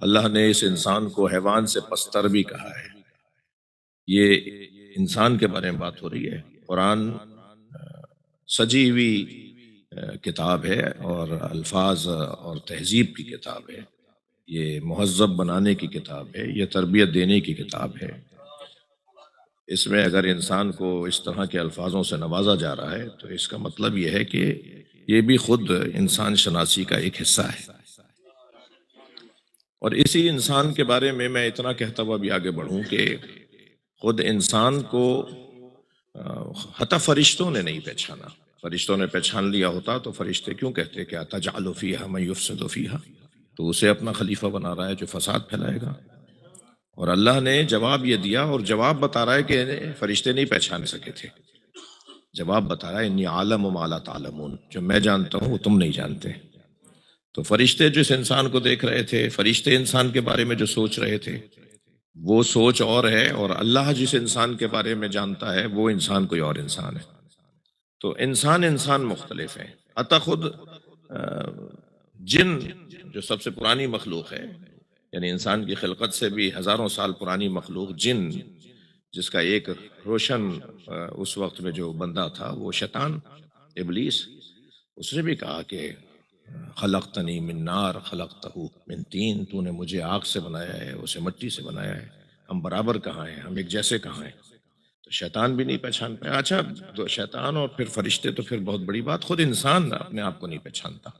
اللہ نے اس انسان کو حیوان سے پستر بھی کہا ہے۔ یہ انسان کے بارے میں بات ہو رہی ہے۔ قرآن سجی ہوئی کتاب ہے اور الفاظ اور تہذیب کی کتاب ہے، یہ مہذب بنانے کی کتاب ہے، یہ تربیت دینے کی کتاب ہے۔ اس میں اگر انسان کو اس طرح کے الفاظوں سے نوازا جا رہا ہے تو اس کا مطلب یہ ہے کہ یہ بھی خود انسان شناسی کا ایک حصہ ہے۔ اور اسی انسان کے بارے میں اتنا کہتا ہوا بھی آگے بڑھوں کہ خود انسان کو حتی فرشتوں نے نہیں پہچانا۔ فرشتوں نے پہچان لیا ہوتا تو فرشتے کیوں کہتے کہ اتجعل فیہا من یفسد فیہا، تو اسے اپنا خلیفہ بنا رہا ہے جو فساد پھیلائے گا۔ اور اللہ نے جواب یہ دیا، اور جواب بتا رہا ہے کہ فرشتے نہیں پہچان سکے تھے۔ جواب بتا رہا ہے انی عالم ما لا تعلمون، جو میں جانتا ہوں وہ تم نہیں جانتے۔ تو فرشتے جس انسان کو دیکھ رہے تھے، فرشتے انسان کے بارے میں جو سوچ رہے تھے، وہ سوچ اور ہے، اور اللہ جس انسان کے بارے میں جانتا ہے وہ انسان کوئی اور انسان ہے۔ تو انسان مختلف ہیں۔ حتی خود جن جو سب سے پرانی مخلوق ہے، یعنی انسان کی خلقت سے بھی ہزاروں سال پرانی مخلوق جن، جس کا ایک روشن اس وقت میں جو بندہ تھا وہ شیطان ابلیس، اس نے بھی کہا کہ خلقتنی من نار خلقتہ من طین، تو نے مجھے آگ سے بنایا ہے، اسے مٹی سے بنایا ہے، ہم برابر کہاں ہیں، ہم ایک جیسے کہاں ہیں؟ تو شیطان بھی نہیں پہچان پایا۔ اچھا، تو شیطان اور پھر فرشتے تو پھر بہت بڑی بات، خود انسان اپنے آپ کو نہیں پہچانتا۔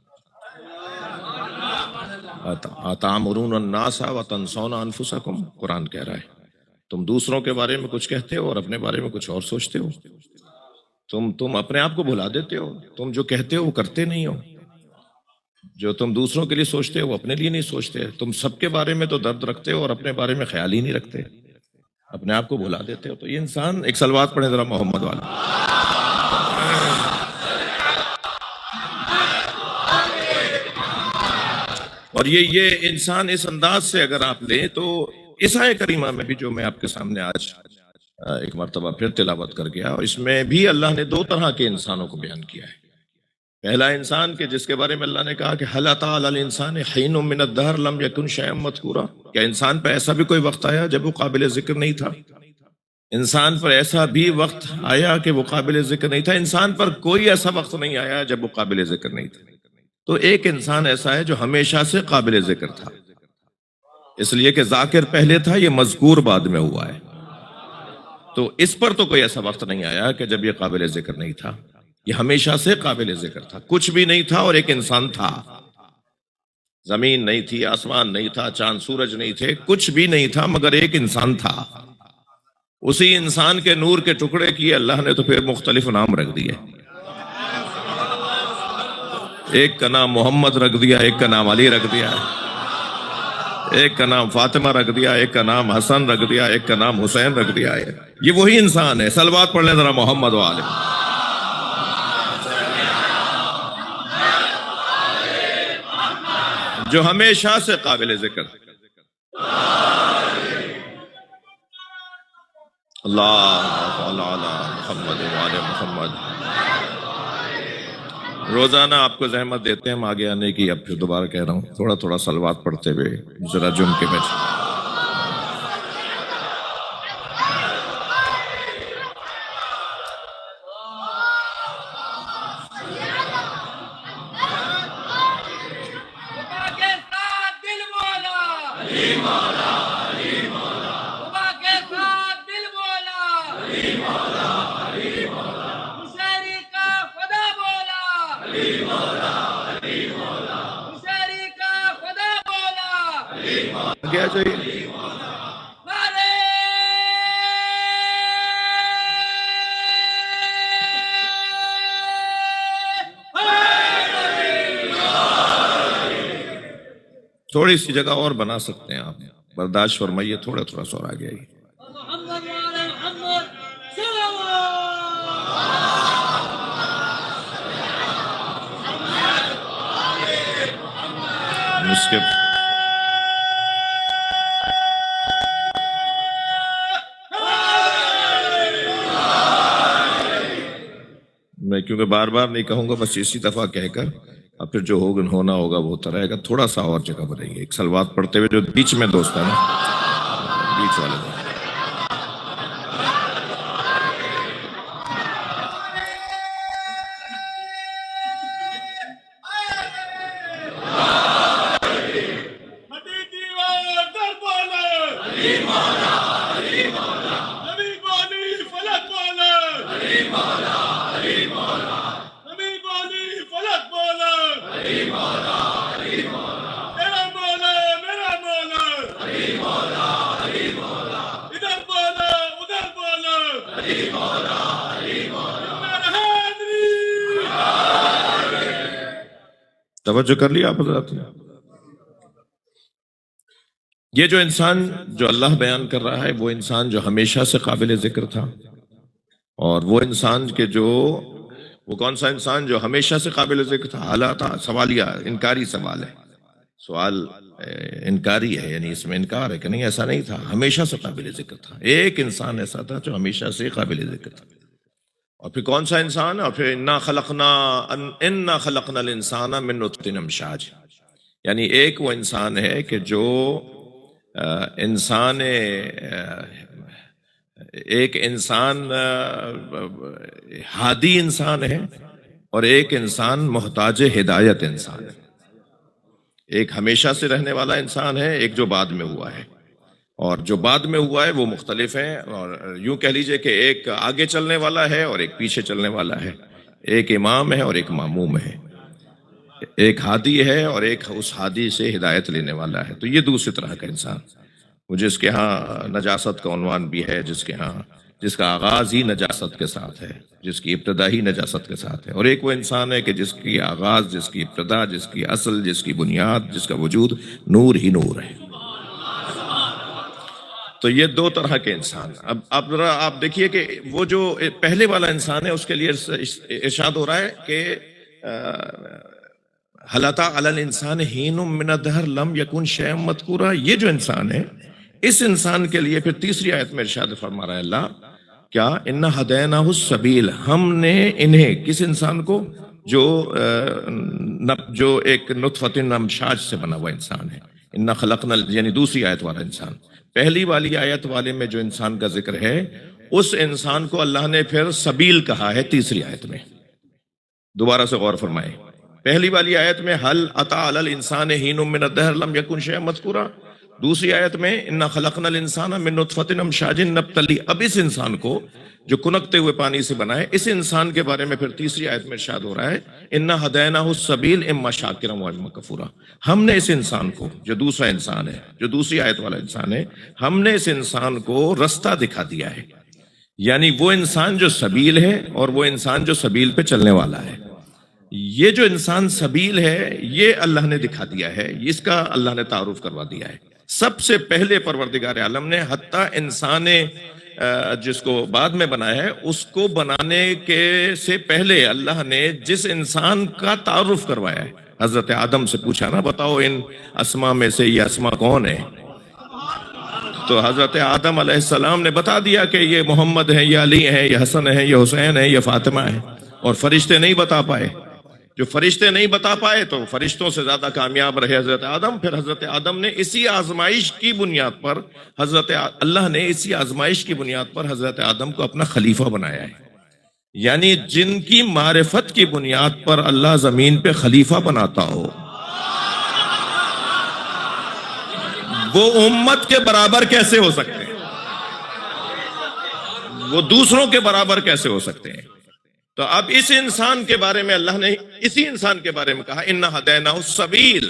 اتامرون الناس وتنسون انفسکم، قرآن کہہ رہا ہے تم دوسروں کے بارے میں کچھ کہتے ہو اور اپنے بارے میں کچھ اور سوچتے ہو۔ تم اپنے آپ کو بھلا دیتے ہو، تم جو کہتے ہو وہ کرتے نہیں ہو، جو تم دوسروں کے لیے سوچتے ہو وہ اپنے لیے نہیں سوچتے، تم سب کے بارے میں تو درد رکھتے ہو اور اپنے بارے میں خیال ہی نہیں رکھتے، اپنے آپ کو بھلا دیتے ہو۔ تو یہ انسان، ایک صلوات پڑھیں ذرا محمد والا۔ اور یہ انسان اس انداز سے اگر آپ لیں تو اس آیہ کریمہ میں بھی جو میں آپ کے سامنے آج ایک مرتبہ پھر تلاوت کر گیا، اور اس میں بھی اللہ نے دو طرح کے انسانوں کو بیان کیا ہے۔ پہلا انسان کہ جس کے بارے میں اللہ نے کہا کہ هل اتى على الانسان حين من الدهر لم يكن شيئا مذكورا، کیا انسان پہ ایسا بھی کوئی وقت آیا جب وہ قابل ذکر نہیں تھا؟ انسان پر ایسا بھی وقت آیا کہ وہ قابل ذکر نہیں تھا؟ انسان پر کوئی ایسا وقت نہیں آیا جب وہ قابل ذکر نہیں تھا۔ تو ایک انسان ایسا ہے جو ہمیشہ سے قابل ذکر تھا، اس لیے کہ ذاکر پہلے تھا، یہ مذکور بعد میں ہوا ہے۔ تو اس پر تو کوئی ایسا وقت نہیں آیا کہ جب یہ قابل ذکر نہیں تھا، یہ ہمیشہ سے قابل ذکر تھا۔ کچھ بھی نہیں تھا اور ایک انسان تھا، زمین نہیں تھی، آسمان نہیں تھا، چاند سورج نہیں تھے، کچھ بھی نہیں تھا مگر ایک انسان تھا۔ اسی انسان کے نور کے ٹکڑے کیے اللہ نے تو پھر مختلف نام رکھ دیے، ایک کا نام محمد رکھ دیا، ایک کا نام علی رکھ دیا، ایک کا نام فاطمہ رکھ دیا، ایک کا نام حسن رکھ دیا، ایک کا نام حسین رکھ دیا ہے۔ یہ وہی انسان ہے۔ صلوات پڑھ لیں ذرا محمد والے۔ جو ہمیشہ سے قابل ذکر، اللہ علی محمد وعلی محمد۔ روزانہ آپ کو زحمت دیتے ہیں ہم آگے آنے کی، اب پھر دوبارہ کہہ رہا ہوں تھوڑا تھوڑا صلوات پڑھتے ہوئے ذرا جم کے بیٹھ۔ کیا چاہیے؟ تھوڑی سی جگہ اور بنا سکتے ہیں آپ، برداشت فرمائیے، تھوڑا تھوڑا سا اور آگے آئیے۔ میں کیونکہ بار بار نہیں کہوں گا، بس اسی دفعہ کہہ کر اب پھر جو ہونا ہوگا وہ ہوتا رہے گا. تھوڑا سا اور جگہ بنے گی. ایک سلوات پڑھتے ہوئے جو بیچ میں دوست ہے نا، بیچ والے دوست. توجہ کر لیا آپ حضرات؟ یہ جو انسان جو اللہ بیان کر رہا ہے وہ انسان جو ہمیشہ سے قابل ذکر تھا، اور وہ انسان کے جو وہ کون سا انسان جو ہمیشہ سے قابل ذکر تھا؟ حالات سوالیہ انکاری سوال ہے. سوال انکاری ہے، یعنی اس میں انکار ہے کہ نہیں ایسا نہیں تھا، ہمیشہ سے قابل ذکر تھا. ایک انسان ایسا تھا جو ہمیشہ سے قابل ذکر تھا. اور پھر کون سا انسان؟ اور پھر انا خلقنا الانسان من نطفۃ امشاج، یعنی ایک وہ انسان ہے کہ جو ایک انسان ہادی انسان ہے، اور ایک انسان محتاج ہدایت انسان ہے. ایک ہمیشہ سے رہنے والا انسان ہے، ایک جو بعد میں ہوا ہے. اور جو بعد میں ہوا ہے وہ مختلف ہیں، اور یوں کہہ لیجئے کہ ایک آگے چلنے والا ہے اور ایک پیچھے چلنے والا ہے. ایک امام ہے اور ایک ماموم ہے. ایک ہادی ہے اور ایک اس ہادی سے ہدایت لینے والا ہے. تو یہ دوسری طرح کا انسان، وہ جس کے ہاں نجاست کا عنوان بھی ہے، جس کا آغاز ہی نجاست کے ساتھ ہے، جس کی ابتدا ہی نجاست کے ساتھ ہے. اور ایک وہ انسان ہے کہ جس کی آغاز، جس کی ابتدا، جس کی اصل، جس کی بنیاد، جس کا وجود نور ہی نور ہے. تو یہ دو طرح کے انسان. اب ذرا آپ دیکھیے کہ وہ جو پہلے والا انسان ہے اس کے لیے ارشاد ہو رہا ہے کہ هل أتى على الإنسان حين من الدهر لم يكن شيئا مذكورا. یہ جو انسان ہے، اس انسان کے لیے پھر تیسری آیت میں ارشاد فرما رہا ہے اللہ کیا؟ انا ہدیناہ السبیل، ہم نے انہیں، کس انسان کو؟ جو ایک نطفۃ امشاج سے بنا ہوا انسان ہے. انا خلقنا، یعنی دوسری آیت والا انسان. پہلی والی آیت والے میں جو انسان کا ذکر ہے، اس انسان کو اللہ نے پھر سبیل کہا ہے تیسری آیت میں. دوبارہ سے غور فرمائیں. پہلی والی آیت میں هل أتى على الإنسان حين من الدهر لم يكن شيئا مذكورا. دوسری آیت میں انا خلقنا الانسان من نطفۃ امشاج نبتلی. اب اس انسان کو جو کنکتے ہوئے پانی سے بنائے، اس انسان کے بارے میں پھر تیسری آیت میں ارشاد ہو رہا ہے انا ہدیناہ السبیل اما شاکرا و اما کفورا. ہم نے اس انسان کو، جو دوسرا انسان ہے، جو دوسری آیت والا انسان ہے، ہم نے اس انسان کو رستہ دکھا دیا ہے. یعنی وہ انسان جو سبیل ہے اور وہ انسان جو سبیل پہ چلنے والا ہے. یہ جو انسان سبیل ہے یہ اللہ نے دکھا دیا ہے، اس کا اللہ نے تعارف کروا دیا ہے. سب سے پہلے پروردگار عالم نے حتیٰ انسان جس کو بعد میں بنایا ہے، اس کو بنانے کے سے پہلے اللہ نے جس انسان کا تعارف کروایا ہے، حضرت آدم سے پوچھا نا بتاؤ ان اسما میں سے یہ اسما کون ہے؟ تو حضرت آدم علیہ السلام نے بتا دیا کہ یہ محمد ہے، یہ علی ہے، یہ حسن ہے، یہ حسین ہے، یہ فاطمہ ہے. اور فرشتے نہیں بتا پائے. جو فرشتے نہیں بتا پائے تو فرشتوں سے زیادہ کامیاب رہے حضرت آدم. پھر حضرت آدم نے اسی آزمائش کی بنیاد پر اللہ نے اسی آزمائش کی بنیاد پر حضرت آدم کو اپنا خلیفہ بنایا ہے. یعنی جن کی معرفت کی بنیاد پر اللہ زمین پہ خلیفہ بناتا ہو، وہ امت کے برابر کیسے ہو سکتے ہیں؟ وہ دوسروں کے برابر کیسے ہو سکتے ہیں؟ تو اب اس انسان کے بارے میں اللہ نے اسی انسان کے بارے میں کہا انا ہدیناہ السبیل.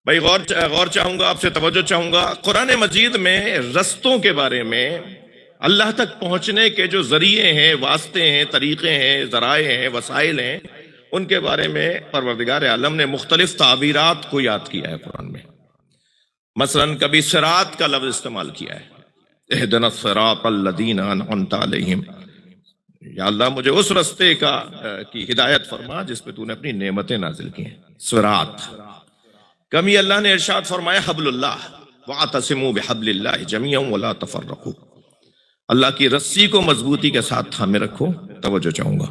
بھائی غور چاہوں گا، آپ سے توجہ چاہوں گا. قرآن مجید میں رستوں کے بارے میں، اللہ تک پہنچنے کے جو ذریعے ہیں، واسطے ہیں، طریقے ہیں، ذرائع ہیں، وسائل ہیں، ان کے بارے میں پروردگار عالم نے مختلف تعبیرات کو یاد کیا ہے قرآن میں. مثلا کبھی صراط کا لفظ استعمال کیا ہے، اہدنا الصراط الذین انعمت علیہم، یا اللہ مجھے اس رستے کی ہدایت فرما جس پہ تو نے اپنی نعمتیں نازل کی ہیں. صراط. کبھی اللہ نے ارشاد فرمایا حبل اللہ واعتصموا بحبل اللہ جميعا ولا تفرقوا، اللہ کی رسی کو مضبوطی کے ساتھ تھامے رکھو. توجہ چاہوں گا،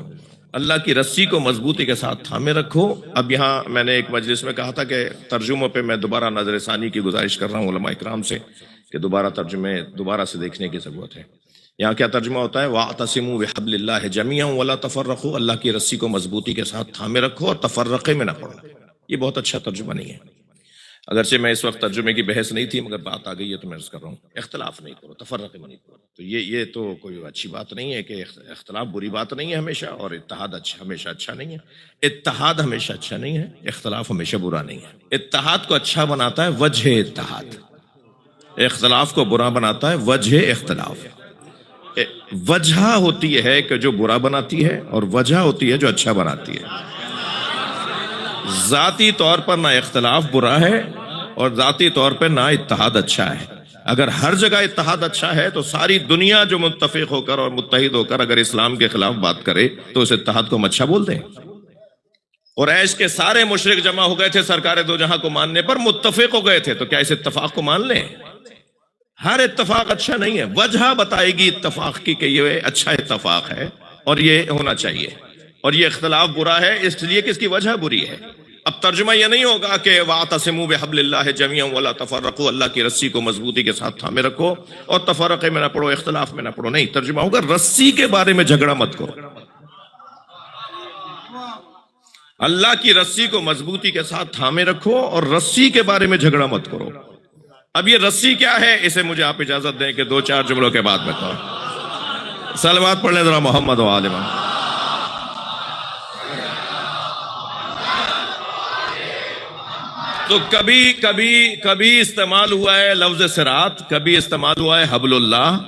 اللہ کی رسی کو مضبوطی کے ساتھ تھامے رکھو. اب یہاں میں نے ایک مجلس میں کہا تھا کہ ترجموں پہ میں دوبارہ نظر ثانی کی گزارش کر رہا ہوں علماء اکرام سے کہ دوبارہ ترجمے دوبارہ سے دیکھنے کی ضرورت ہے. یہاں کیا ترجمہ ہوتا ہے؟ وَاعْتَصِمُوا بِحَبْلِ اللَّهِ جَمِيعًا وَلَا تَفَرَّقُوا، اللہ کی رسی کو مضبوطی کے ساتھ تھامے رکھو اور تفرقے میں نہ پڑو. یہ بہت اچھا ترجمہ نہیں ہے، اگرچہ میں اس وقت ترجمے کی بحث نہیں تھی، مگر بات آ گئی ہے تو میں عرض کر رہا ہوں. اختلاف نہیں کرو، تفرقے میں نہیں کرو. تو یہ تو کوئی اچھی بات نہیں ہے کہ اختلاف بری بات نہیں ہے ہمیشہ، اور اتحاد ہمیشہ اچھا نہیں ہے. اتحاد ہمیشہ اچھا نہیں ہے، اختلاف ہمیشہ برا نہیں ہے. اتحاد کو اچھا بناتا ہے وجہ اتحاد، اختلاف کو برا بناتا ہے وجہ اختلاف. وجہ ہوتی ہے کہ جو برا بناتی ہے، اور وجہ ہوتی ہے جو اچھا بناتی ہے. ذاتی طور پر نہ اختلاف برا ہے اور ذاتی طور پر نہ اتحاد اچھا ہے. اگر ہر جگہ اتحاد اچھا ہے تو ساری دنیا جو متفق ہو کر اور متحد ہو کر اگر اسلام کے خلاف بات کرے تو اس اتحاد کو ہم اچھا بولتے ہیں. قریش کے سارے مشرک جمع ہو گئے تھے سرکار دو جہاں کو ماننے پر، متفق ہو گئے تھے، تو کیا اس اتفاق کو مان لیں؟ ہر اتفاق اچھا نہیں ہے، وجہ بتائے گی اتفاق کی کہ یہ اچھا اتفاق ہے اور یہ ہونا چاہیے، اور یہ اختلاف برا ہے اس لیے کہ اس کی وجہ بری ہے. اب ترجمہ یہ نہیں ہوگا کہ وَاعْتَصِمُوا بِحَبْلِ اللَّهِ جَمِيعًا وَلَا تَفَرَّقُوا، اللہ کی رسی کو مضبوطی کے ساتھ تھامے رکھو اور تفرقے میں نہ پڑو، اختلاف میں نہ پڑو. نہیں، ترجمہ ہوگا رسی کے بارے میں جھگڑا مت کرو، اللہ کی رسی کو مضبوطی کے ساتھ تھامے رکھو اور رسی کے بارے میں جھگڑا مت کرو. اب یہ رسی کیا ہے اسے مجھے آپ اجازت دیں کہ دو چار جملوں کے بعد میں کہوں. صلوات پڑھ لیں ذرا محمد و آل محمد. تو کبھی استعمال ہوا ہے لفظ صراط، کبھی استعمال ہوا ہے حبل اللہ،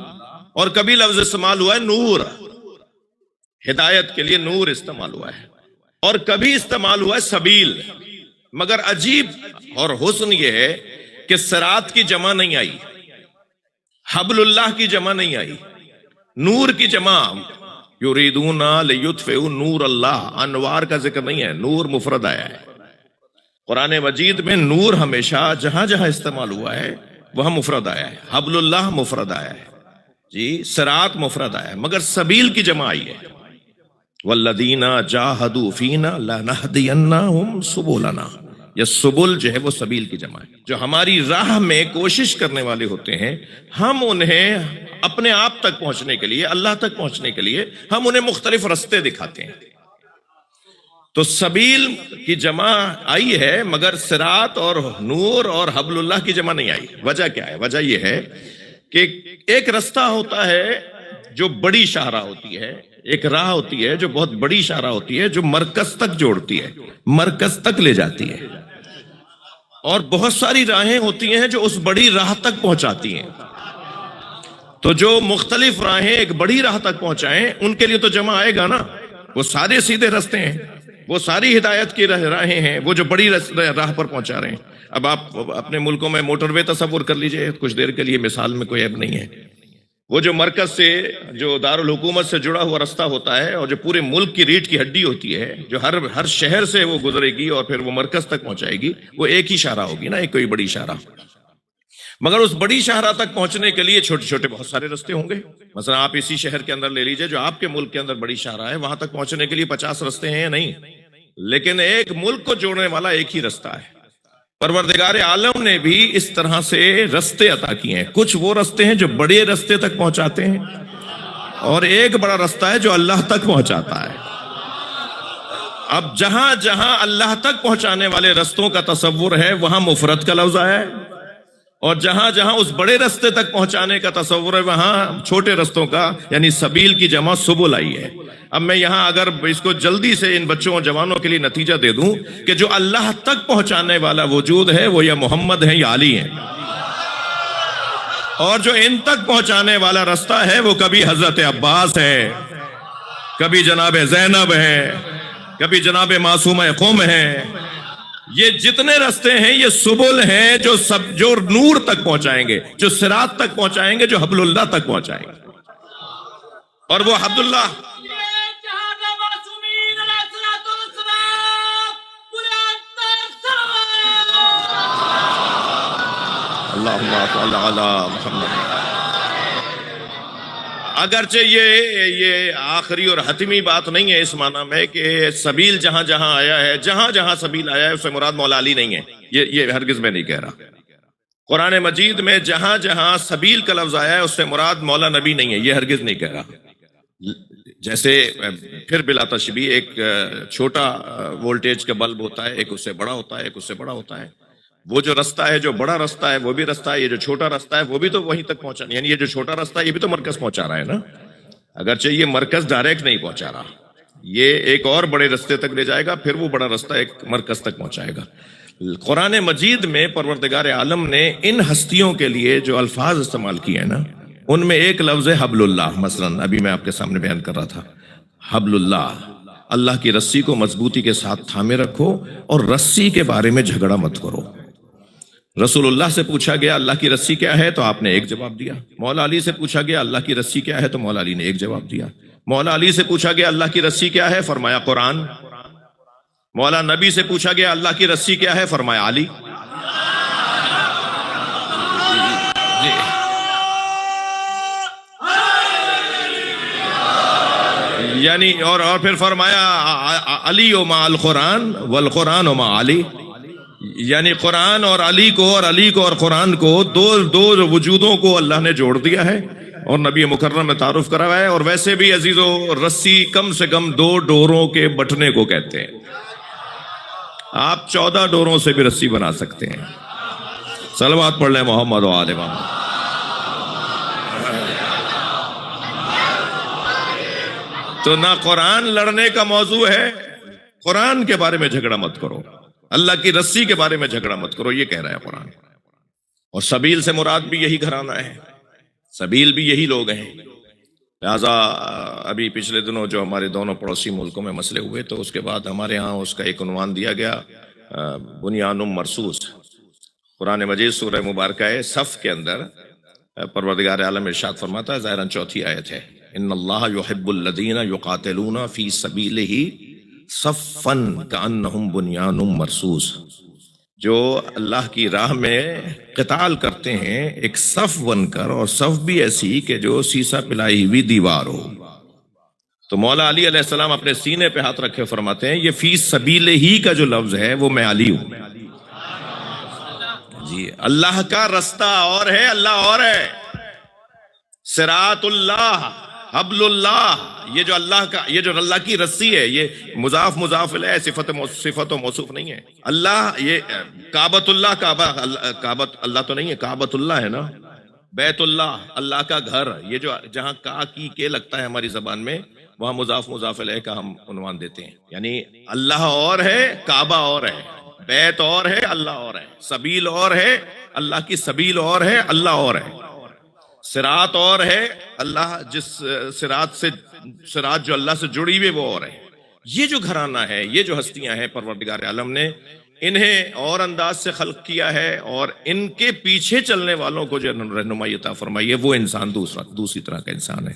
اور کبھی لفظ استعمال ہوا ہے نور، ہدایت کے لیے نور استعمال ہوا ہے، اور کبھی استعمال ہوا ہے سبیل. مگر عجیب اور حسن یہ ہے کہ صراط کی جمع نہیں آئی، حبل اللہ کی جمع نہیں آئی، نور کی جمع یریدون لیطفئوا نور اللہ، انوار کا ذکر نہیں ہے، نور مفرد آیا ہے. قرآن مجید میں نور ہمیشہ جہاں جہاں استعمال ہوا ہے وہاں مفرد آیا ہے، حبل اللہ مفرد آیا ہے، جی صراط مفرد آیا ہے، مگر سبیل کی جمع آئی ہے. والذین جاہدوا فینا لنہدینہم سبلنا، یہ سبل جو ہے وہ سبیل کی جمع ہے. جو ہماری راہ میں کوشش کرنے والے ہوتے ہیں ہم انہیں اپنے آپ تک پہنچنے کے لیے، اللہ تک پہنچنے کے لیے ہم انہیں مختلف رستے دکھاتے ہیں. تو سبیل کی جمع آئی ہے مگر صراط اور نور اور حبل اللہ کی جمع نہیں آئی. وجہ کیا ہے؟ وجہ یہ ہے کہ ایک رستہ ہوتا ہے جو بڑی شاہراہ ہوتی ہے، ایک راہ ہوتی ہے جو بہت بڑی شاہراہ ہوتی ہے، جو مرکز تک جوڑتی ہے، مرکز تک لے جاتی ہے، اور بہت ساری راہیں ہوتی ہیں جو اس بڑی راہ تک پہنچاتی ہیں. تو جو مختلف راہیں ایک بڑی راہ تک پہنچائیں ان کے لیے تو جمع آئے گا نا. وہ سارے سیدھے رستے ہیں، وہ ساری ہدایت کی راہیں ہیں، وہ جو بڑی راہ پر پہنچا رہے ہیں. اب آپ اپنے ملکوں میں موٹر وے تصور کر لیجئے کچھ دیر کے لیے، مثال میں کوئی عیب نہیں ہے. وہ جو مرکز سے، جو دارالحکومت سے جڑا ہوا رستہ ہوتا ہے اور جو پورے ملک کی ریڑھ کی ہڈی ہوتی ہے، جو ہر شہر سے وہ گزرے گی اور پھر وہ مرکز تک پہنچائے گی، وہ ایک ہی شاہراہ ہوگی نا، ایک کوئی بڑی شاہراہ. مگر اس بڑی شاہراہ تک پہنچنے کے لیے چھوٹے چھوٹے بہت سارے رستے ہوں گے. مثلا آپ اسی شہر کے اندر لے لیجئے جو آپ کے ملک کے اندر بڑی شاہراہ ہے، وہاں تک پہنچنے کے لیے 50 رستے ہیں یا نہیں؟ لیکن ایک ملک کو جوڑنے والا ایک ہی رستہ ہے. پروردگار عالم نے بھی اس طرح سے رستے عطا کیے ہیں. کچھ وہ رستے ہیں جو بڑے رستے تک پہنچاتے ہیں، اور ایک بڑا رستہ ہے جو اللہ تک پہنچاتا ہے. اب جہاں جہاں اللہ تک پہنچانے والے رستوں کا تصور ہے وہاں مفرد کا لفظ آیا ہے، اور جہاں جہاں اس بڑے رستے تک پہنچانے کا تصور ہے وہاں چھوٹے رستوں کا یعنی سبیل کی جمع سبل آئی ہے. اب میں یہاں اگر اس کو جلدی سے ان بچوں اور جوانوں کے لیے نتیجہ دے دوں کہ جو اللہ تک پہنچانے والا وجود ہے وہ یا محمد ہے یا علی ہے، اور جو ان تک پہنچانے والا رستہ ہے وہ کبھی حضرت عباس ہے، کبھی جناب زینب ہے، کبھی جناب معصومہ قوم ہے. یہ جتنے رستے ہیں یہ سبل ہیں جو نور تک پہنچائیں گے، جو صراط تک پہنچائیں گے، جو حبل اللہ تک پہنچائیں گے. اور وہ حبل اللہ اللہم صل علی محمد. اگرچہ یہ آخری اور حتمی بات نہیں ہے اس معنی میں کہ سبیل جہاں جہاں آیا ہے، جہاں جہاں سبیل آیا ہے اس سے مراد مولا علی نہیں ہے، یہ ہرگز میں نہیں کہہ رہا۔ قرآن مجید میں جہاں جہاں سبیل کا لفظ آیا ہے اس سے مراد مولا نبی نہیں ہے، یہ ہرگز نہیں کہہ رہا۔ جیسے پھر بلا تشبیہ ایک چھوٹا وولٹیج کا بلب ہوتا ہے، ایک اس سے بڑا ہوتا ہے، ایک اس سے بڑا ہوتا ہے۔ وہ جو رستہ ہے، جو بڑا رستہ ہے وہ بھی رستہ ہے، یہ جو چھوٹا رستہ ہے وہ بھی تو وہیں تک پہنچا، یعنی یہ جو چھوٹا رستہ ہے یہ بھی تو مرکز پہنچا رہا ہے نا، اگرچہ یہ مرکز ڈائریکٹ نہیں پہنچا رہا، یہ ایک اور بڑے رستے تک لے جائے گا، پھر وہ بڑا رستہ ایک مرکز تک پہنچائے گا۔ قرآن مجید میں پروردگار عالم نے ان ہستیوں کے لیے جو الفاظ استعمال کیے ہیں نا، ان میں ایک لفظ ہے حبل اللہ، مثلا ابھی میں آپ کے سامنے بیان کر رہا تھا، حبل اللہ، اللہ کی رسی کو مضبوطی کے ساتھ تھامے رکھو اور رسی کے بارے میں جھگڑا مت کرو۔ رسول اللہ سے پوچھا گیا اللہ کی رسی کیا ہے تو آپ نے ایک جواب دیا، مولا علی سے پوچھا گیا اللہ کی رسی کیا ہے تو مولا علی نے ایک جواب دیا، مولا علی سے پوچھا گیا اللہ کی رسی کیا ہے، فرمایا قرآن، مولا نبی سے پوچھا گیا اللہ کی رسی کیا ہے، فرمایا علی۔ یعنی اور پھر فرمایا علی و مع القرآن والقرآن و مع علی، یعنی قرآن اور علی کو اور علی کو اور قرآن کو دو وجودوں کو اللہ نے جوڑ دیا ہے اور نبی مکرم میں تعارف کرا ہے۔ اور ویسے بھی عزیزو رسی کم سے کم 2 ڈوروں کے بٹنے کو کہتے ہیں، آپ 14 ڈوروں سے بھی رسی بنا سکتے ہیں۔ صلوات پڑھ لیں محمد و آل محمد۔ تو نہ قرآن لڑنے کا موضوع ہے، قرآن کے بارے میں جھگڑا مت کرو، اللہ کی رسی کے بارے میں جھگڑا مت کرو، یہ کہہ رہا ہے قرآن۔ اور سبیل سے مراد بھی یہی گھرانہ ہے، سبیل بھی یہی لوگ ہیں۔ لہذا ابھی پچھلے دنوں جو ہمارے دونوں پڑوسی ملکوں میں مسئلے ہوئے تو اس کے بعد ہمارے ہاں اس کا ایک عنوان دیا گیا بنیان مرصوص۔ قرآن مجید سورہ مبارکہ صف کے اندر پروردگار عالم ارشاد فرماتا ہے، ظاہراً 4 آیت ہے، ان اللہ یحب الذین یقاتلون فی سبیلہ صفا کانہم بنیان مرصوص، جو اللہ کی راہ میں قتال کرتے ہیں ایک صف بن کر، اور صف بھی ایسی کہ جو سیسا پلائی ہوئی دیوار ہو۔ تو مولا علی علیہ السلام اپنے سینے پہ ہاتھ رکھے فرماتے ہیں یہ فی سبیل ہی کا جو لفظ ہے وہ میں علی ہوں۔ جی اللہ کا رستہ اور ہے، اللہ اور ہے، صراط اللہ، حبل اللہ، یہ جو اللہ کا، یہ جو اللہ کی رسی ہے، یہ مضاف مضاف الیہ صفت و موصوف نہیں ہے۔ اللہ یہ کعبۃ اللہ، کعبۃ اللہ تو نہیں ہے، کعبۃ اللہ ہے نا، بیت اللہ، اللہ کا گھر، یہ جو جہاں کا کی کے لگتا ہے ہماری زبان میں وہاں مضاف مضاف الیہ کا ہم عنوان دیتے ہیں، یعنی اللہ اور ہے، کعبہ اور ہے، بیت اور ہے، اللہ اور ہے، سبیل اور ہے، اللہ کی سبیل اور ہے، اللہ اور ہے، صراط اور ہے، اللہ جس صراط جو اللہ سے جڑی ہوئی وہ اور ہے۔ یہ جو گھرانہ ہے، یہ جو ہستیاں ہیں، پروردگار عالم نے انہیں اور انداز سے خلق کیا ہے، اور ان کے پیچھے چلنے والوں کو جو رہنمائی عطا فرمائی ہے وہ انسان دوسری طرح کا انسان ہے۔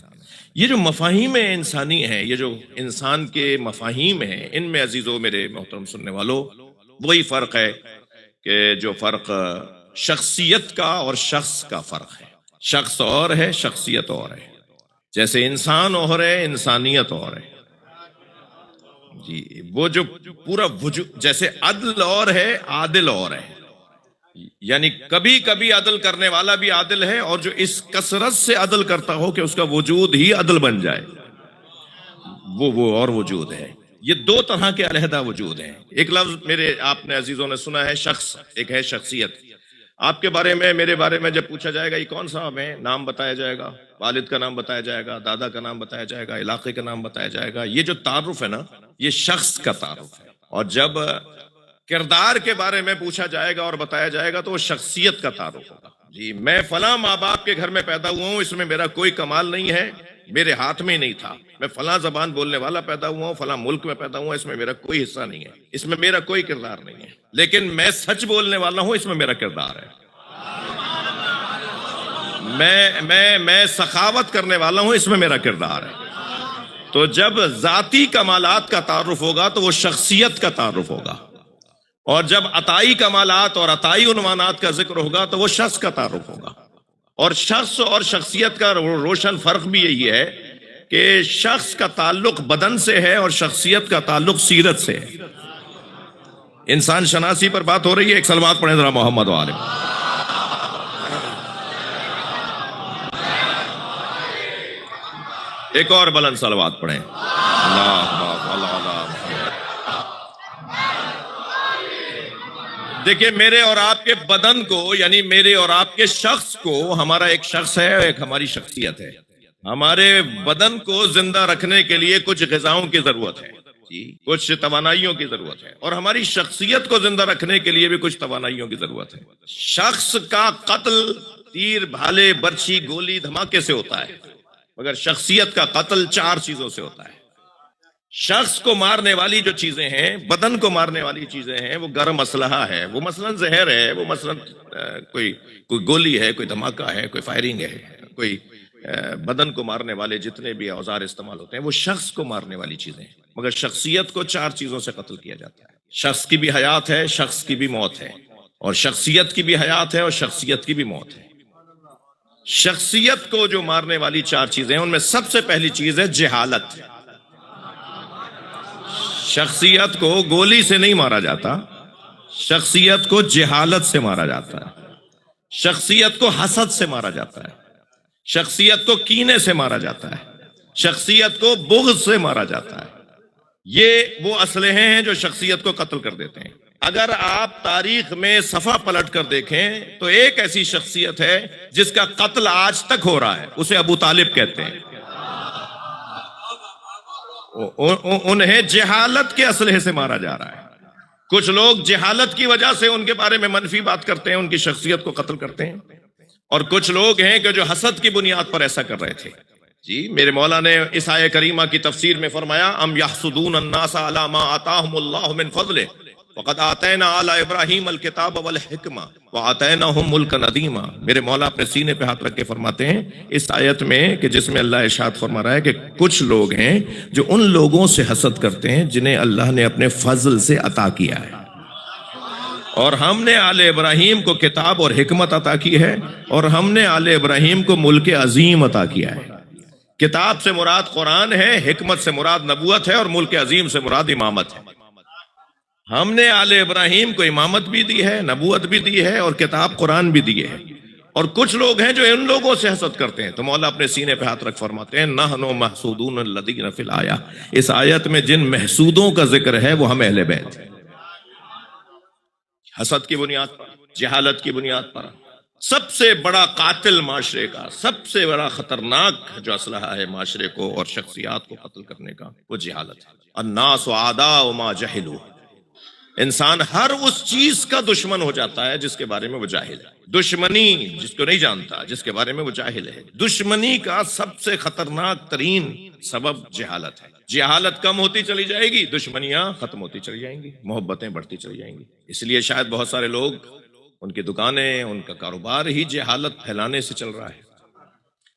یہ جو مفاہیم انسانی ہیں، یہ جو انسان کے مفاہیم ہیں، ان میں عزیزو میرے محترم سننے والوں وہی فرق ہے کہ جو فرق شخصیت کا اور شخص کا فرق ہے، شخص اور ہے، شخصیت اور ہے، جیسے انسان اور ہے، انسانیت اور ہے۔ جی وہ جو پورا وجود، جیسے عدل اور ہے، عادل اور ہے، یعنی کبھی کبھی عدل کرنے والا بھی عادل ہے، اور جو اس کثرت سے عدل کرتا ہو کہ اس کا وجود ہی عدل بن جائے، وہ اور وجود ہے۔ یہ 2 طرح کے علیحدہ وجود ہیں۔ ایک لفظ میرے آپ نے عزیزوں نے سنا ہے شخص، ایک ہے شخصیت۔ آپ کے بارے میں، میرے بارے میں جب پوچھا جائے گا یہ کون صاحب ہیں، نام بتایا جائے گا، والد کا نام بتایا جائے گا، دادا کا نام بتایا جائے گا، علاقے کا نام بتایا جائے گا، یہ جو تعارف ہے نا یہ شخص کا تعارف ہے۔ اور جب کردار کے بارے میں پوچھا جائے گا اور بتایا جائے گا تو وہ شخصیت کا تعارف ہوگا۔ جی میں فلاں ماں باپ کے گھر میں پیدا ہوا ہوں، اس میں میرا کوئی کمال نہیں ہے، میرے ہاتھ میں نہیں تھا، میں فلاں زبان بولنے والا پیدا ہوا ہوں، فلاں ملک میں پیدا ہوا، اس میں میرا کوئی حصہ نہیں ہے، اس میں میرا کوئی کردار نہیں ہے، لیکن میں سچ بولنے والا ہوں، اس میں میرا کردار ہے، میں سخاوت کرنے والا ہوں، اس میں میرا کردار ہے۔ تو جب ذاتی کمالات کا تعارف ہوگا تو وہ شخصیت کا تعارف ہوگا، اور جب عطائی کمالات اور عطائی عنوانات کا ذکر ہوگا تو وہ شخص کا تعارف ہوگا۔ اور شخص اور شخصیت کا روشن فرق بھی یہی ہے کہ شخص کا تعلق بدن سے ہے اور شخصیت کا تعلق سیرت سے ہے. انسان شناسی پر بات ہو رہی ہے. ایک صلوات پڑھیں ذرا محمد و آل محمد. ایک اور بلند صلوات پڑھیں. دیکھیں میرے اور آپ کے بدن کو، یعنی میرے اور آپ کے شخص کو، ہمارا ایک شخص ہے اور ایک ہماری شخصیت ہے. ہمارے بدن کو زندہ رکھنے کے لیے کچھ غذاؤں کی ضرورت ہے، کچھ توانائیوں کی ضرورت ہے، اور ہماری شخصیت کو زندہ رکھنے کے لیے بھی کچھ توانائیوں کی ضرورت ہے. شخص کا قتل تیر، بھالے، برچھی، گولی، دھماکے سے ہوتا ہے، مگر شخصیت کا قتل 4 چیزوں سے ہوتا ہے. شخص کو مارنے والی جو چیزیں ہیں، بدن کو مارنے والی چیزیں ہیں، وہ گرم اسلحہ ہے، وہ مثلاً زہر ہے، وہ مثلاً کوئی گولی ہے، کوئی دھماکہ ہے، کوئی فائرنگ ہے، کوئی بدن کو مارنے والے جتنے بھی اوزار استعمال ہوتے ہیں وہ شخص کو مارنے والی چیزیں ہیں. مگر شخصیت کو 4 چیزوں سے قتل کیا جاتا ہے. شخص کی بھی حیات ہے، شخص کی بھی موت ہے، اور شخصیت کی بھی حیات ہے اور شخصیت کی بھی موت ہے. شخصیت کو جو مارنے والی 4 چیزیں ہیں ان میں سب سے پہلی چیز ہے جہالت. شخصیت کو گولی سے نہیں مارا جاتا، شخصیت کو جہالت سے مارا جاتا ہے. شخصیت کو حسد سے مارا جاتا ہے، شخصیت کو کینے سے مارا جاتا ہے، شخصیت کو بغض سے مارا جاتا ہے. یہ وہ اسلحے ہیں جو شخصیت کو قتل کر دیتے ہیں. اگر آپ تاریخ میں صفحہ پلٹ کر دیکھیں تو ایک ایسی شخصیت ہے جس کا قتل آج تک ہو رہا ہے، اسے ابو طالب کہتے ہیں. انہیں جہالت کے اسلحے سے مارا جا رہا ہے. کچھ لوگ جہالت کی وجہ سے ان کے بارے میں منفی بات کرتے ہیں، ان کی شخصیت کو قتل کرتے ہیں، اور کچھ لوگ ہیں کہ جو حسد کی بنیاد پر ایسا کر رہے تھے. جی میرے مولا نے اس آیہ کریمہ کی تفسیر میں فرمایا ام یحسدون الناس علی ما آتاہم اللہ من فضلہ وقد آتینا آل ابراہیم الکتاب والحکمہ وآتیناہم ملکا عظیما. میرے مولا اپنے سینے پہ ہاتھ رکھ کے فرماتے ہیں اس آیت میں کہ جس میں اللہ ارشاد فرما رہا ہے کہ کچھ لوگ ہیں جو ان لوگوں سے حسد کرتے ہیں جنہیں اللہ نے اپنے فضل سے عطا کیا ہے، اور ہم نے آل ابراہیم کو کتاب اور حکمت عطا کی ہے، اور ہم نے آل ابراہیم کو ملک عظیم عطا کیا ہے. کتاب سے مراد قرآن ہے، حکمت سے مراد نبوت ہے، اور ملک عظیم سے مراد امامت ہے. ہم نے آل ابراہیم کو امامت بھی دی ہے، نبوت بھی دی ہے، اور کتاب قرآن بھی دی ہے. اور کچھ لوگ ہیں جو ان لوگوں سے حسد کرتے ہیں. تو مولا اپنے سینے پہ ہاتھ رکھ فرماتے ہیں نحن محسودون الذین فی الآیہ. اس آیت میں جن محسودوں کا ذکر ہے وہ ہم اہل بیت ہیں. حسد کی بنیاد پر، جہالت کی بنیاد پر. سب سے بڑا قاتل معاشرے کا، سب سے بڑا خطرناک جو اسلحہ ہے معاشرے کو اور شخصیات کو قتل کرنے کا، وہ جہالت ہے. الناس اعداء ما جہلوا. انسان ہر اس چیز کا دشمن ہو جاتا ہے جس کے بارے میں وہ جاہل ہے. دشمنی جس کو نہیں جانتا، جس کے بارے میں وہ جاہل ہے. دشمنی کا سب سے خطرناک ترین سبب جہالت ہے. جہالت کم ہوتی چلی جائے گی، دشمنیاں ختم ہوتی چلی جائیں گی، محبتیں بڑھتی چلی جائیں گی. اس لیے شاید بہت سارے لوگ، ان کی دکانیں، ان کا کاروبار ہی جہالت پھیلانے سے چل رہا ہے.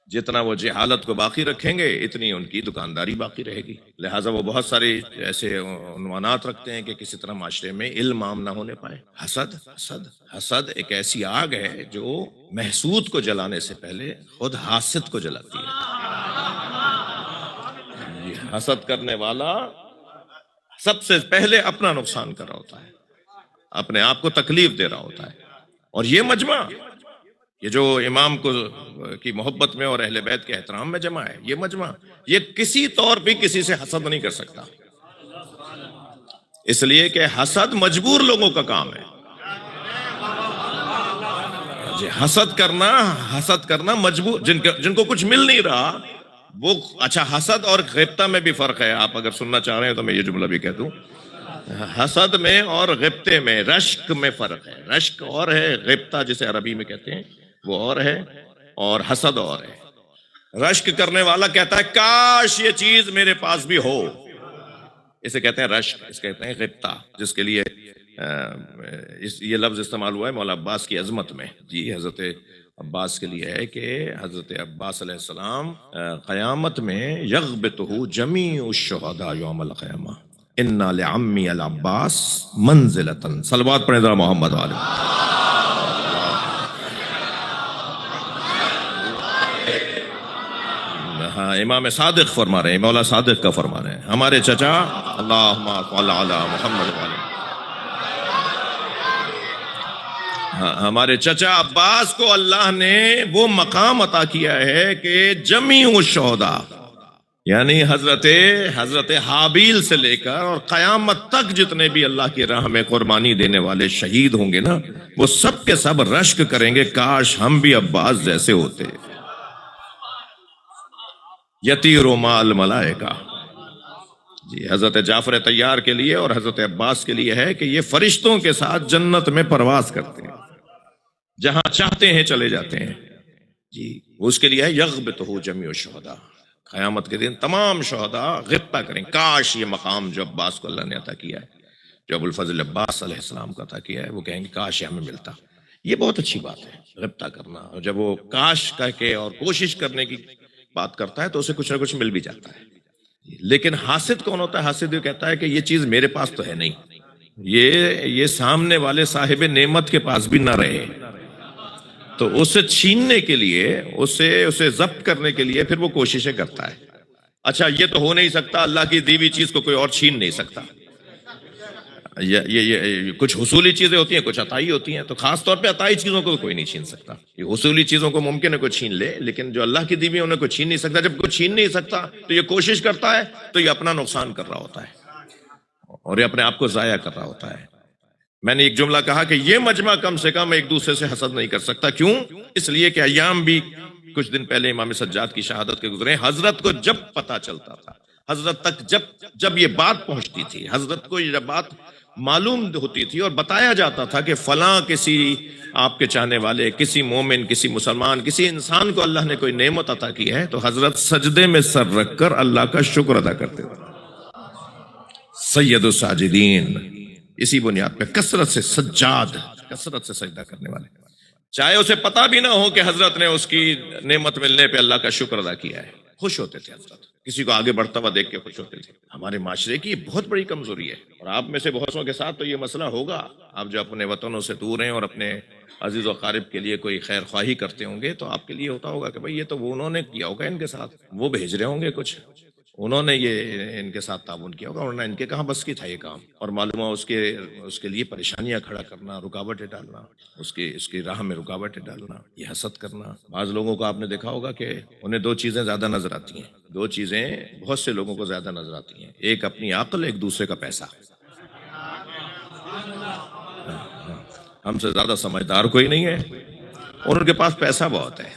جتنا وہ جہالت کو باقی رکھیں گے اتنی ان کی دکانداری باقی رہے گی. لہٰذا وہ بہت سارے ایسے عنوانات رکھتے ہیں کہ کسی طرح معاشرے میں علم عام نہ ہونے پائے. حسد ایک ایسی آگ ہے جو محسود کو جلانے سے پہلے خود حاسد کو جلاتی ہے. حسد کرنے والا سب سے پہلے اپنا نقصان کر رہا ہوتا ہے، اپنے آپ کو تکلیف دے رہا ہوتا ہے. اور یہ مجمع، یہ جو امام کو کی محبت میں اور اہل بیت کے احترام میں جمع ہے، یہ مجمع، یہ کسی طور پہ کسی سے حسد نہیں کر سکتا، اس لیے کہ حسد مجبور لوگوں کا کام ہے. جی حسد کرنا مجبور، جن کو کچھ مل نہیں رہا وہ. اچھا حسد اور غبطہ میں بھی فرق ہے. آپ اگر سننا چاہ رہے ہیں تو میں یہ جملہ بھی کہہ دوں، حسد میں اور غبطے میں، رشک میں فرق ہے. رشک اور ہے، غبطہ جسے عربی میں کہتے ہیں وہ اور ہے، اور حسد اور ہے. رشک کرنے والا کہتا ہے کاش یہ چیز میرے پاس بھی ہو، اسے کہتے ہیں رشک، اس کہتے ہیں غبطہ، جس کے لیے یہ لفظ استعمال ہوا ہے مولا عباس کی عظمت میں. جی حضرت عباس کے لیے ہے کہ حضرت عباس علیہ السلام قیامت میں یغبطہ جمیع الشہداء یوم القیامہ انا لعمی العباس منزلۃ. صلوات پڑھیں ذرا محمد والے. ہاں امام صادق فرما رہے ہیں، مولا صادق کا فرما رہے ہیں، ہمارے چچا اللہم صل علی محمد وعلی، ہاں ہمارے چچا عباس کو اللہ نے وہ مقام عطا کیا ہے کہ جمیع الشہداء، یعنی حضرت حابیل سے لے کر اور قیامت تک جتنے بھی اللہ کی راہ میں قربانی دینے والے شہید ہوں گے نا، وہ سب کے سب رشک کریں گے کاش ہم بھی عباس جیسے ہوتے۔ یطیر مع الملائکہ، جی حضرت جعفر طیار کے لیے اور حضرت عباس کے لیے ہے کہ یہ فرشتوں کے ساتھ جنت میں پرواز کرتے ہیں، جہاں چاہتے ہیں چلے جاتے ہیں، جی اس کے لیے ہے یغبطہ جمیع الشہداء، قیامت کے دن تمام شہداء غبطہ کریں، کاش یہ مقام جو عباس کو اللہ نے عطا کیا ہے، جو ابو الفضل عباس علیہ السلام کو عطا کیا ہے، وہ کہیں گے کاش یہ ہمیں ملتا۔ یہ بہت اچھی بات ہے غبطہ کرنا، اور جب وہ کاش کہہ کے اور کوشش کرنے کی بات کرتا ہے تو اسے کچھ نہ کچھ مل بھی جاتا ہے۔ لیکن حاسد کون ہوتا ہے؟ حاسد یہ کہتا ہے کہ یہ چیز میرے پاس تو ہے نہیں، یہ سامنے والے صاحب نعمت کے پاس بھی نہ رہے، تو اسے چھیننے کے لیے، اسے ضبط کرنے کے لیے پھر وہ کوششیں کرتا ہے۔ اچھا یہ تو ہو نہیں سکتا، اللہ کی دی ہوئی چیز کو کوئی اور چھین نہیں سکتا، یہ کچھ حصولی چیزیں ہوتی ہیں، کچھ عطائی ہوتی ہیں، تو خاص طور پہ عطائی چیزوں کو کوئی نہیں چھین سکتا۔ یہ حصولی چیزوں کو ممکن ہے کوئی چھین لے، لیکن جو اللہ کی دی ہوئی انہیں کوئی چھین نہیں سکتا۔ جب کوئی چھین نہیں سکتا تو یہ کوشش کرتا ہے، تو یہ اپنا نقصان کر رہا ہوتا ہے اور یہ اپنے آپ کو ضائع کر رہا ہوتا ہے۔ میں نے ایک جملہ کہا کہ یہ مجمع کم سے کم ایک دوسرے سے حسد نہیں کر سکتا، کیوں؟ اس لیے کہ ایام بھی کچھ دن پہلے امام سجاد کی شہادت کے گزرے، حضرت کو جب پتہ چلتا تھا، حضرت تک جب یہ بات پہنچتی تھی، حضرت کو یہ بات معلوم ہوتی تھی اور بتایا جاتا تھا کہ فلاں کسی آپ کے چاہنے والے، کسی مومن، کسی مسلمان، کسی انسان کو اللہ نے کوئی نعمت عطا کی ہے، تو حضرت سجدے میں سر رکھ کر اللہ کا شکر ادا کرتے تھے۔ سید الساجدین، اسی بنیاد پہ کثرت سے سجاد، کثرت سے سجدہ کرنے والے، چاہے اسے پتا بھی نہ ہو کہ حضرت نے اس کی نعمت ملنے پہ اللہ کا شکر ادا کیا ہے، خوش ہوتے تھے حضرت، کسی کو آگے بڑھتا ہوا دیکھ کے خوش ہوتے تھے۔ ہمارے معاشرے کی بہت بڑی کمزوری ہے، اور آپ میں سے بہت سو کے ساتھ تو یہ مسئلہ ہوگا، آپ جو اپنے وطنوں سے دور ہیں اور اپنے عزیز و اقارب کے لیے کوئی خیر خواہی کرتے ہوں گے، تو آپ کے لیے ہوتا ہوگا کہ بھئی یہ تو وہ انہوں نے کیا ہوگا ان کے ساتھ، وہ بھیج رہے ہوں گے کچھ، انہوں نے یہ ان کے ساتھ تعاون کیا ہوگا، ورنہ ان کے کہاں بس کی تھا یہ کام، اور معلوم ہو اس کے لیے پریشانیاں کھڑا کرنا، رکاوٹیں ڈالنا، اس کی راہ میں رکاوٹیں ڈالنا، یہ حسد کرنا۔ بعض لوگوں کو آپ نے دیکھا ہوگا کہ انہیں دو چیزیں زیادہ نظر آتی ہیں، دو چیزیں بہت سے لوگوں کو زیادہ نظر آتی ہیں، ایک اپنی عقل، ایک دوسرے کا پیسہ۔ ہم سے زیادہ سمجھدار کوئی نہیں ہے اور ان کے پاس پیسہ بہت ہے۔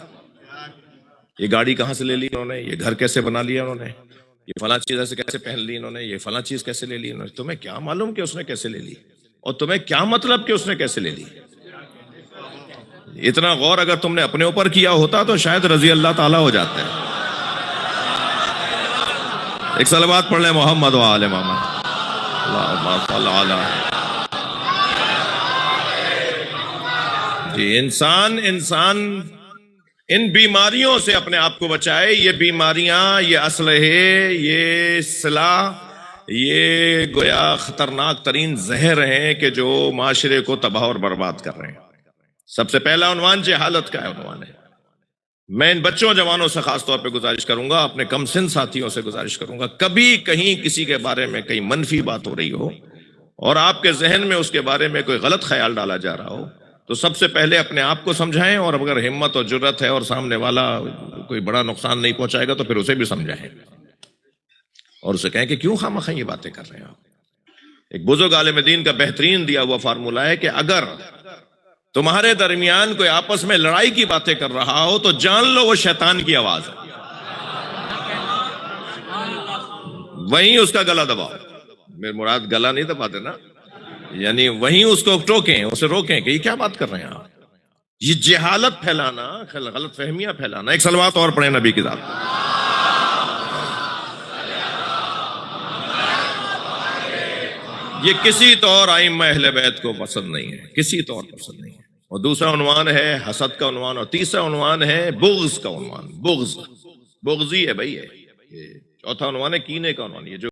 یہ گاڑی کہاں سے لے لی انہوں نے، یہ گھر کیسے بنا لیا انہوں نے، یہ فلاں چیز ایسے کیسے پہن لی انہوں نے، یہ فلاں چیز کیسے لے لی انہوں نے۔ تمہیں کیا معلوم کہ اس نے کیسے لے لی، اور تمہیں کیا مطلب کہ اس نے کیسے لے لی؟ اتنا غور اگر تم نے اپنے اوپر کیا ہوتا تو شاید رضی اللہ تعالیٰ ہو جاتے ہیں۔ ایک صلوات پڑھ لیں محمد و آل محمد، اللہم صل علی۔ جی انسان ان بیماریوں سے اپنے آپ کو بچائے۔ یہ بیماریاں، یہ اسلحے، یہ سلاح، یہ گویا خطرناک ترین زہر ہیں کہ جو معاشرے کو تباہ اور برباد کر رہے ہیں۔ سب سے پہلا عنوان جہالت کا عنوان ہے۔ میں ان بچوں جوانوں سے خاص طور پہ گزارش کروں گا، اپنے کم سن ساتھیوں سے گزارش کروں گا، کبھی کہیں کسی کے بارے میں کہیں منفی بات ہو رہی ہو اور آپ کے ذہن میں اس کے بارے میں کوئی غلط خیال ڈالا جا رہا ہو، تو سب سے پہلے اپنے آپ کو سمجھائیں، اور اگر ہمت اور جرت ہے اور سامنے والا کوئی بڑا نقصان نہیں پہنچائے گا تو پھر اسے بھی سمجھائیں اور اسے کہیں کہ کیوں خواہ یہ باتیں کر رہے ہیں آپ۔ ایک بزرگ عالم دین کا بہترین دیا ہوا فارمولہ ہے کہ اگر تمہارے درمیان کوئی آپس میں لڑائی کی باتیں کر رہا ہو تو جان لو وہ شیطان کی آواز ہے، وہیں اس کا گلا دباؤ۔ میرے مراد گلا نہیں دباتے نا، یعنی وہیں اس کو ٹوکیں، اسے روکیں کہ یہ کیا بات کر رہے ہیں آپ۔ یہ جہالت پھیلانا، غلط فہمیاں پھیلانا۔ ایک صلوات اور پڑھیں نبی کی ذات۔ یہ کسی طور ائمہ اہل بیت کو پسند نہیں ہے، کسی طور پسند نہیں ہے۔ اور دوسرا عنوان ہے حسد کا عنوان، اور تیسرا عنوان ہے بغض کا عنوان۔ بغضی ہے بھائی، چوتھا عنوان ہے کینے کا عنوان۔ یہ جو